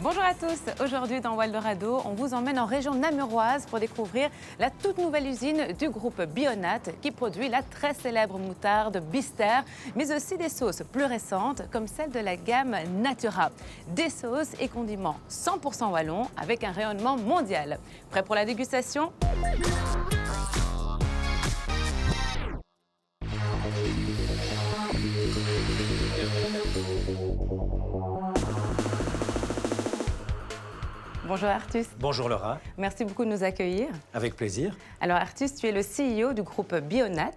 Bonjour à tous, aujourd'hui dans Waldorado, on vous emmène en région namuroise pour découvrir la toute nouvelle usine du groupe Bionat qui produit la très célèbre moutarde Bister, mais aussi des sauces plus récentes comme celle de la gamme Natura. Des sauces et condiments 100% wallons avec un rayonnement mondial. Prêt pour la dégustation ? Bonjour Artus. Bonjour Laura. Merci beaucoup de nous accueillir. Avec plaisir. Alors Artus, tu es le CEO du groupe Bionat.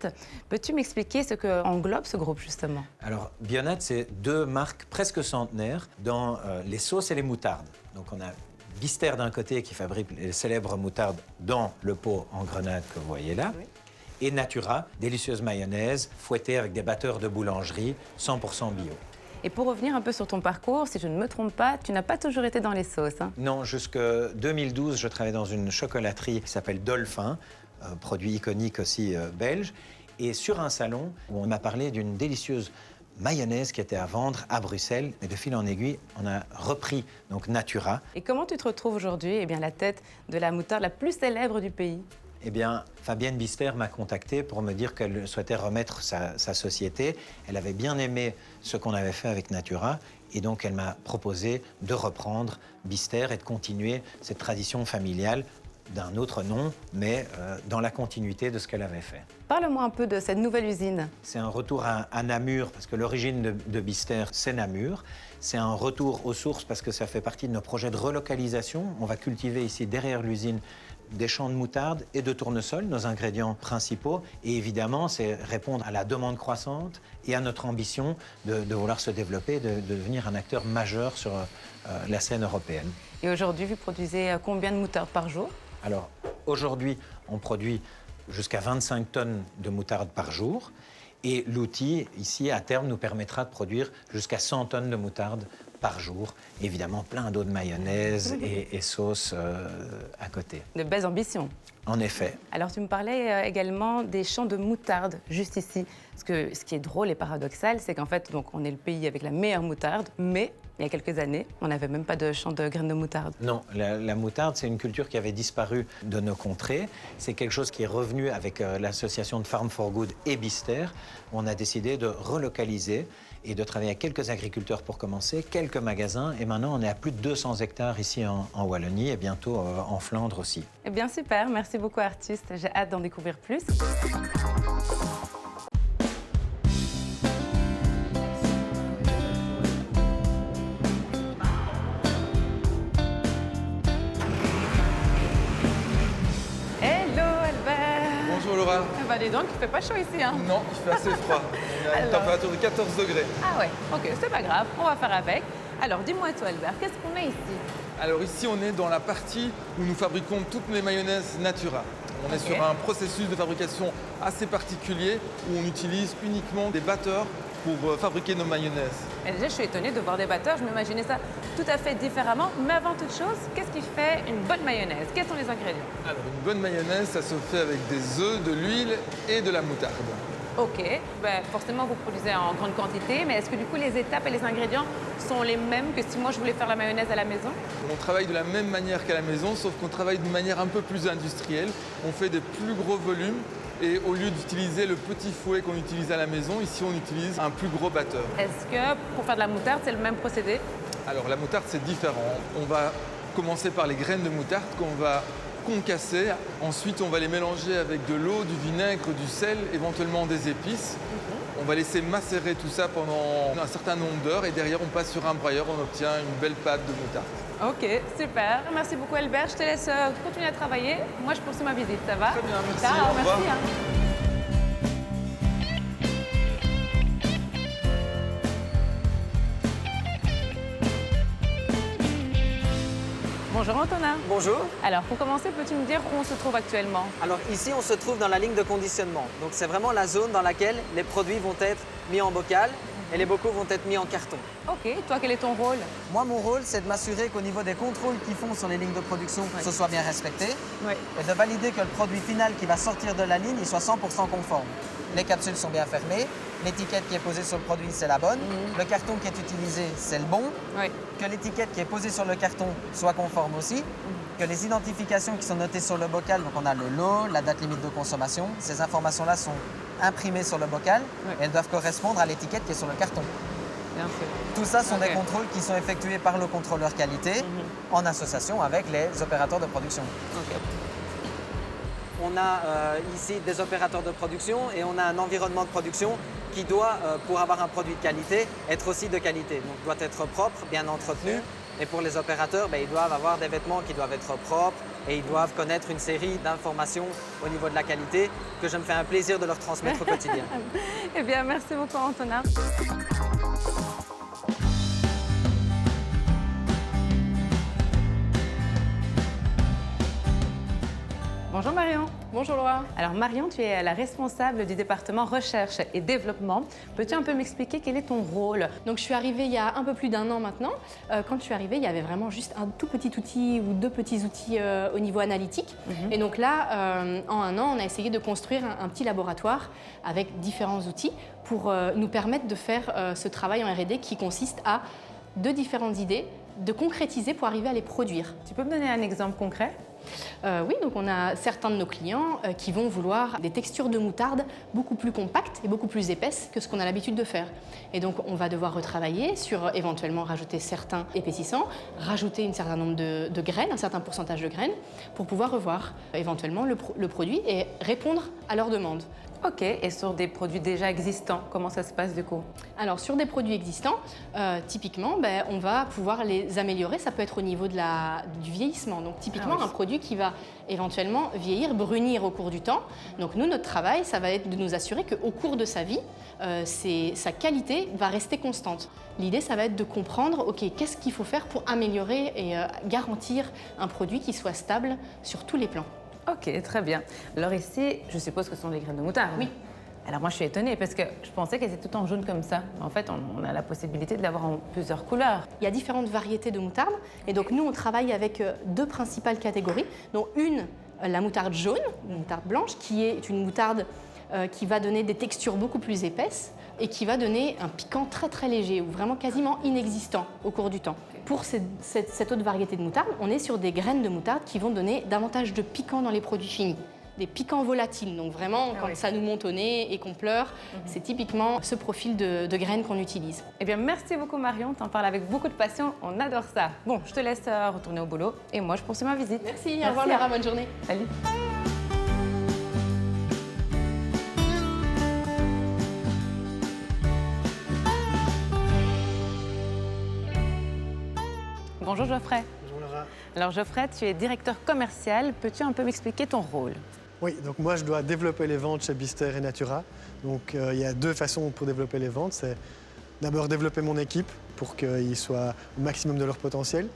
Peux-tu m'expliquer ce qu'englobe ce groupe justement? Alors Bionat, c'est deux marques presque centenaires dans les sauces et les moutardes. Donc on a Bister d'un côté qui fabrique les célèbres moutardes dans le pot en grenade que vous voyez là. Oui. Et Natura, délicieuse mayonnaise fouettée avec des batteurs de boulangerie 100% bio. Et pour revenir un peu sur ton parcours, si je ne me trompe pas, tu n'as pas toujours été dans les sauces. Non, jusqu'en 2012, je travaillais dans une chocolaterie qui s'appelle Dolphin, produit iconique aussi belge. Et sur un salon où on m'a parlé d'une délicieuse mayonnaise qui était à vendre à Bruxelles. Et de fil en aiguille, on a repris donc Natura. Et comment tu te retrouves aujourd'hui à la tête de la moutarde la plus célèbre du pays? Eh bien, Fabienne Bister m'a contacté pour me dire qu'elle souhaitait remettre sa société. Elle avait bien aimé ce qu'on avait fait avec Natura et donc elle m'a proposé de reprendre Bister et de continuer cette tradition familiale d'un autre nom, mais dans la continuité de ce qu'elle avait fait. Parle-moi un peu de cette nouvelle usine. C'est un retour à Namur, parce que l'origine de Bister, c'est Namur. C'est un retour aux sources, parce que ça fait partie de nos projets de relocalisation. On va cultiver ici, derrière l'usine, des champs de moutarde et de tournesol, nos ingrédients principaux. Et évidemment, c'est répondre à la demande croissante et à notre ambition de vouloir se développer, de devenir un acteur majeur sur la scène européenne. Et aujourd'hui, vous produisez combien de moutarde par jour? Alors, aujourd'hui, on produit jusqu'à 25 tonnes de moutarde par jour. Et l'outil, ici, à terme, nous permettra de produire jusqu'à 100 tonnes de moutarde par jour. Évidemment, plein d'autres mayonnaises et sauces à côté. De belles ambitions. En effet. Alors, tu me parlais également des champs de moutarde, juste ici. Parce que ce qui est drôle et paradoxal, c'est qu'en fait, donc, on est le pays avec la meilleure moutarde, mais il y a quelques années, on n'avait même pas de champ de graines de moutarde. Non, la moutarde, c'est une culture qui avait disparu de nos contrées. C'est quelque chose qui est revenu avec l'association de Farm for Good et Bister. On a décidé de relocaliser et de travailler avec quelques agriculteurs pour commencer, quelques magasins. Et maintenant, on est à plus de 200 hectares ici en Wallonie et bientôt en Flandre aussi. Eh bien, super. Merci beaucoup, Artus. J'ai hâte d'en découvrir plus. Bah dis donc, il fait pas chaud ici, hein? Non, il fait assez froid. Il y a une température de 14 degrés. Ah ouais, ok, c'est pas grave, on va faire avec. Alors dis-moi toi Albert, qu'est-ce qu'on a ici? Alors ici, on est dans la partie où nous fabriquons toutes les mayonnaises Natura. On est sur un processus de fabrication assez particulier où on utilise uniquement des batteurs pour fabriquer nos mayonnaises. Et déjà, je suis étonnée de voir des batteurs, je m'imaginais ça tout à fait différemment. Mais avant toute chose, qu'est-ce qui fait une bonne mayonnaise? Quels sont les ingrédients? Alors, une bonne mayonnaise, ça se fait avec des œufs, de l'huile et de la moutarde. Ok, ben, forcément vous produisez en grande quantité, mais est-ce que du coup les étapes et les ingrédients sont les mêmes que si moi je voulais faire la mayonnaise à la maison? On travaille de la même manière qu'à la maison, sauf qu'on travaille d'une manière un peu plus industrielle. On fait des plus gros volumes. Et au lieu d'utiliser le petit fouet qu'on utilise à la maison, ici on utilise un plus gros batteur. Est-ce que pour faire de la moutarde, c'est le même procédé? Alors la moutarde, c'est différent. On va commencer par les graines de moutarde qu'on va concasser. Ensuite, on va les mélanger avec de l'eau, du vinaigre, du sel, éventuellement des épices. On va laisser macérer tout ça pendant un certain nombre d'heures et derrière, on passe sur un broyeur, on obtient une belle pâte de moutarde. Ok, super. Merci beaucoup Albert. Je te laisse continuer à travailler. Moi, je poursuis ma visite, ça va? Très bien, merci. Ciao, au revoir. Merci. Bonjour Antonin. Bonjour. Alors pour commencer, peux-tu me dire où on se trouve actuellement? Alors ici, on se trouve dans la ligne de conditionnement. Donc c'est vraiment la zone dans laquelle les produits vont être mis en bocal et les bocaux vont être mis en carton. Ok, toi quel est ton rôle? Moi, mon rôle, c'est de m'assurer qu'au niveau des contrôles qu'ils font sur les lignes de production, ce soit bien respecté Oui. et de valider que le produit final qui va sortir de la ligne, il soit 100% conforme. les capsules sont bien fermées, l'étiquette qui est posée sur le produit, c'est la bonne, le carton qui est utilisé, c'est le bon, Oui. que l'étiquette qui est posée sur le carton soit conforme aussi, que les identifications qui sont notées sur le bocal, donc on a le lot, la date limite de consommation, ces informations-là sont imprimées sur le bocal Oui. et elles doivent correspondre à l'étiquette qui est sur le carton. Bien sûr. Tout ça sont Ok. des contrôles qui sont effectués par le contrôleur qualité en association avec les opérateurs de production. Ok. On a ici des opérateurs de production et on a un environnement de production qui doit, pour avoir un produit de qualité, être aussi de qualité. Donc doit être propre, bien entretenu. Et pour les opérateurs, ils doivent avoir des vêtements qui doivent être propres et ils doivent connaître une série d'informations au niveau de la qualité que je me fais un plaisir de leur transmettre au quotidien. Eh bien, merci beaucoup, Antonin. Bonjour Marion. Bonjour Laura. Alors Marion, tu es la responsable du département recherche et développement. Peux-tu un peu m'expliquer quel est ton rôle? Donc je suis arrivée il y a un peu plus d'un an maintenant. Quand je suis arrivée, il y avait vraiment juste un tout petit outil ou deux petits outils au niveau analytique. Et donc là, en un an, on a essayé de construire un petit laboratoire avec différents outils pour nous permettre de faire ce travail en R&D qui consiste à de différentes idées, de concrétiser pour arriver à les produire. Tu peux me donner un exemple concret? Oui, donc on a certains de nos clients qui vont vouloir des textures de moutarde beaucoup plus compactes et beaucoup plus épaisses que ce qu'on a l'habitude de faire. Et donc on va devoir retravailler sur éventuellement rajouter certains épaississants, rajouter un certain nombre de graines, un certain pourcentage de graines, pour pouvoir revoir éventuellement le produit et répondre à leurs demandes. Ok, et sur des produits déjà existants, comment ça se passe du coup? Alors sur des produits existants, typiquement, on va pouvoir les améliorer. Ça peut être au niveau du vieillissement. Donc typiquement, un produit qui va éventuellement vieillir, brunir au cours du temps. Donc nous, notre travail, ça va être de nous assurer qu'au cours de sa vie, sa qualité va rester constante. L'idée, ça va être de comprendre, ok, qu'est-ce qu'il faut faire pour améliorer et garantir un produit qui soit stable sur tous les plans. Ok, très bien. Alors ici, je suppose que ce sont les graines de moutarde. Oui. Alors moi, je suis étonnée parce que je pensais qu'elles étaient toutes en jaune comme ça. En fait, on a la possibilité de l'avoir en plusieurs couleurs. Il y a différentes variétés de moutarde et donc nous, on travaille avec deux principales catégories. Donc une, la moutarde jaune, une moutarde blanche, qui est une moutarde qui va donner des textures beaucoup plus épaisses et qui va donner un piquant très très léger ou vraiment quasiment inexistant au cours du temps. Pour cette autre variété de moutarde, on est sur des graines de moutarde qui vont donner davantage de piquant dans les produits finis. Des piquants volatiles, donc vraiment quand ça nous monte au nez et qu'on pleure, c'est typiquement ce profil de graines qu'on utilise. Eh bien, merci beaucoup Marion, t'en parles avec beaucoup de passion, on adore ça. Bon, je te laisse retourner au boulot et moi je poursuis ma visite. Merci, au revoir Laura, bonne journée. Salut. Bonjour Geoffrey. Bonjour Laura. Alors Geoffrey, tu es directeur commercial. Peux-tu un peu m'expliquer ton rôle? Oui, donc moi je dois développer les ventes chez Bister et Natura. Donc il y a deux façons pour développer les ventes. C'est d'abord développer mon équipe pour qu'ils soient au maximum de leur potentiel.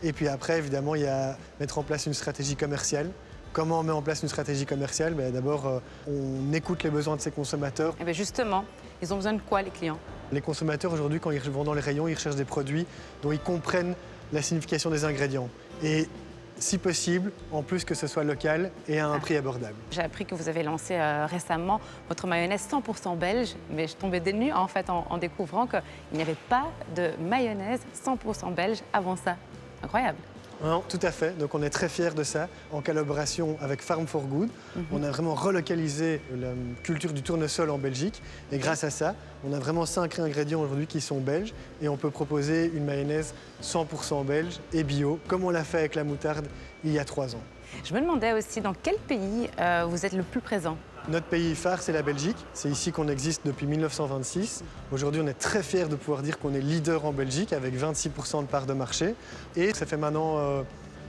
Et puis après, évidemment, il y a mettre en place une stratégie commerciale. Comment on met en place une stratégie commerciale? D'abord, on écoute les besoins de ses consommateurs. Eh bien justement, ils ont besoin de quoi les clients? Les consommateurs aujourd'hui, quand ils vont dans les rayons, ils recherchent des produits dont ils comprennent la signification des ingrédients. Et si possible, en plus que ce soit local et à un prix abordable. J'ai appris que vous avez lancé récemment votre mayonnaise 100% belge, mais je tombais des nues en fait en découvrant qu'il n'y avait pas de mayonnaise 100% belge avant ça. Incroyable. Non, tout à fait. Donc on est très fiers de ça. En collaboration avec Farm for Good, on a vraiment relocalisé la culture du tournesol en Belgique. Et grâce à ça, on a vraiment 5 ingrédients aujourd'hui qui sont belges. Et on peut proposer une mayonnaise 100% belge et bio, comme on l'a fait avec la moutarde il y a 3 ans. Je me demandais aussi dans quel pays vous êtes le plus présent? Notre pays phare, c'est la Belgique. C'est ici qu'on existe depuis 1926. Aujourd'hui, on est très fiers de pouvoir dire qu'on est leader en Belgique avec 26% de part de marché. Et ça fait maintenant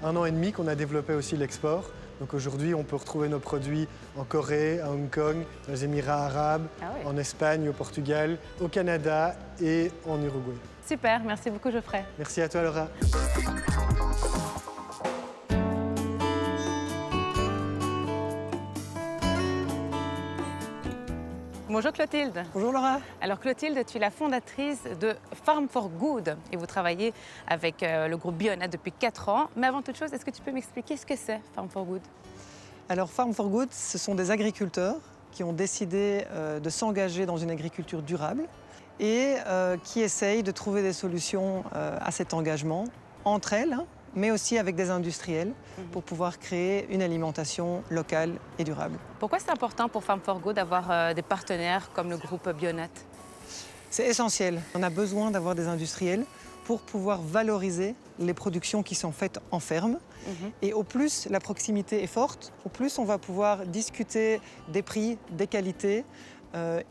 1 an et demi qu'on a développé aussi l'export. Donc aujourd'hui, on peut retrouver nos produits en Corée, à Hong Kong, dans les Émirats arabes, en Espagne, au Portugal, au Canada et en Uruguay. Super, merci beaucoup Geoffrey. Merci à toi, Laura. Bonjour Clotilde. Bonjour Laura. Alors Clotilde, tu es la fondatrice de Farm for Good et vous travaillez avec le groupe Bionat depuis 4 ans. Mais avant toute chose, est-ce que tu peux m'expliquer ce que c'est Farm for Good? Alors Farm for Good, ce sont des agriculteurs qui ont décidé de s'engager dans une agriculture durable et qui essayent de trouver des solutions à cet engagement entre elles, hein, mais aussi avec des industriels pour pouvoir créer une alimentation locale et durable. Pourquoi c'est important pour Farm for Go d'avoir des partenaires comme le groupe Bionat? C'est essentiel. On a besoin d'avoir des industriels pour pouvoir valoriser les productions qui sont faites en ferme. Et au plus la proximité est forte, au plus on va pouvoir discuter des prix, des qualités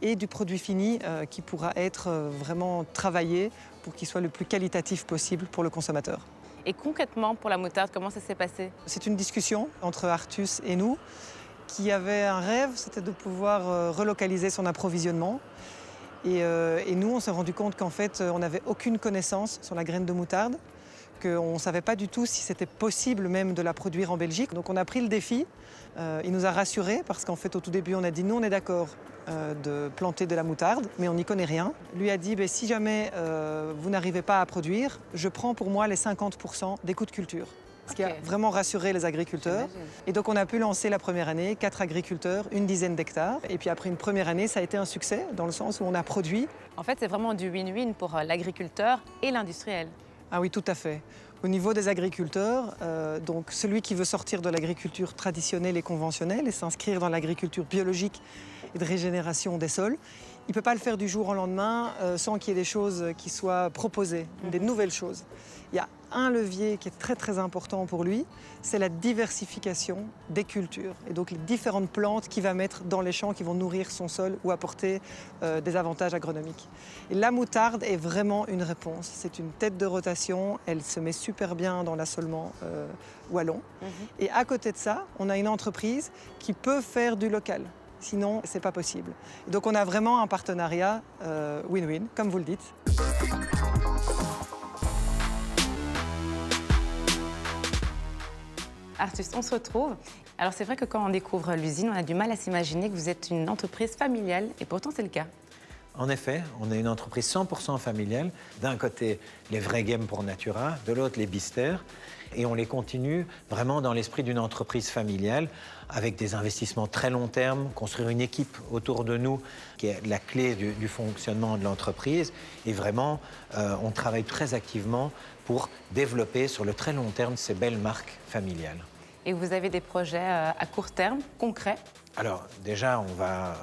et du produit fini qui pourra être vraiment travaillé pour qu'il soit le plus qualitatif possible pour le consommateur. Et concrètement, pour la moutarde, comment ça s'est passé? C'est une discussion entre Artus et nous qui avait un rêve, c'était de pouvoir relocaliser son approvisionnement. Et nous, on s'est rendu compte qu'en fait, on n'avait aucune connaissance sur la graine de moutarde, qu'on ne savait pas du tout si c'était possible même de la produire en Belgique. Donc on a pris le défi. Il nous a rassurés parce qu'en fait, au tout début, on a dit nous, on est d'accord de planter de la moutarde, mais on n'y connaît rien. Lui a dit si jamais vous n'arrivez pas à produire, je prends pour moi les 50% des coûts de culture. Ce qui a vraiment rassuré les agriculteurs. Et donc on a pu lancer la première année, 4 agriculteurs, une dizaine d'hectares. Et puis après une première année, ça a été un succès dans le sens où on a produit. En fait, c'est vraiment du win-win pour l'agriculteur et l'industriel. Ah oui, tout à fait. Au niveau des agriculteurs, donc celui qui veut sortir de l'agriculture traditionnelle et conventionnelle et s'inscrire dans l'agriculture biologique et de régénération des sols, il ne peut pas le faire du jour au lendemain sans qu'il y ait des choses qui soient proposées, des nouvelles choses. Il y a un levier qui est très très important pour lui, c'est la diversification des cultures et donc les différentes plantes qu'il va mettre dans les champs qui vont nourrir son sol ou apporter des avantages agronomiques. Et la moutarde est vraiment une réponse. C'est une tête de rotation, elle se met super bien dans l'assolement wallon. Et à côté de ça, on a une entreprise qui peut faire du local. Sinon, ce n'est pas possible. Et donc on a vraiment un partenariat win-win, comme vous le dites. Artus, on se retrouve. Alors c'est vrai que quand on découvre l'usine, on a du mal à s'imaginer que vous êtes une entreprise familiale, et pourtant c'est le cas. En effet, on est une entreprise 100% familiale. D'un côté, les vrais games pour Natura, de l'autre, les Bister. Et on les continue vraiment dans l'esprit d'une entreprise familiale, avec des investissements très long terme, construire une équipe autour de nous, qui est la clé du fonctionnement de l'entreprise. Et vraiment, on travaille très activement pour développer sur le très long terme ces belles marques familiales. Et vous avez des projets à court terme, concrets? Alors déjà, on va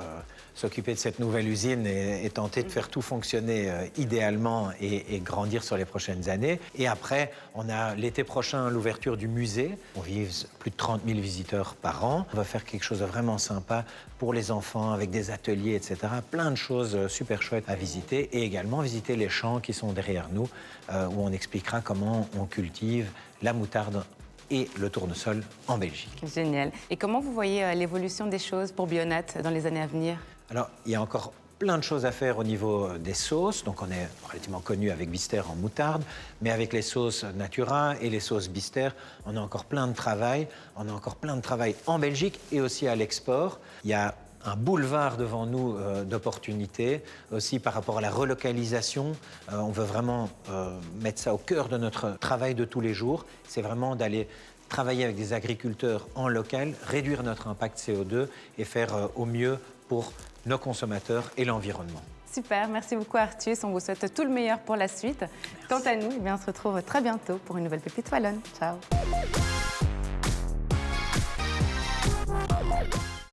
s'occuper de cette nouvelle usine et tenter de faire tout fonctionner idéalement et grandir sur les prochaines années. Et après, on a l'été prochain l'ouverture du musée. On vise plus de 30 000 visiteurs par an. On va faire quelque chose de vraiment sympa pour les enfants, avec des ateliers, etc. Plein de choses super chouettes à visiter. Et également visiter les champs qui sont derrière nous, où on expliquera comment on cultive la moutarde et le tournesol en Belgique. Génial. Et comment vous voyez l'évolution des choses pour Bionat dans les années à venir? Alors, il y a encore plein de choses à faire au niveau des sauces. Donc, on est relativement connu avec Bister en moutarde, mais avec les sauces Natura et les sauces Bister, on a encore plein de travail. On a encore plein de travail en Belgique et aussi à l'export. Il y a un boulevard devant nous d'opportunités, aussi par rapport à la relocalisation. On veut vraiment mettre ça au cœur de notre travail de tous les jours. C'est vraiment d'aller travailler avec des agriculteurs en local, réduire notre impact CO2 et faire au mieux pour nos consommateurs et l'environnement. Super, merci beaucoup Artus. On vous souhaite tout le meilleur pour la suite. Quant à nous, on se retrouve très bientôt pour une nouvelle Pépite Wallonne. Ciao.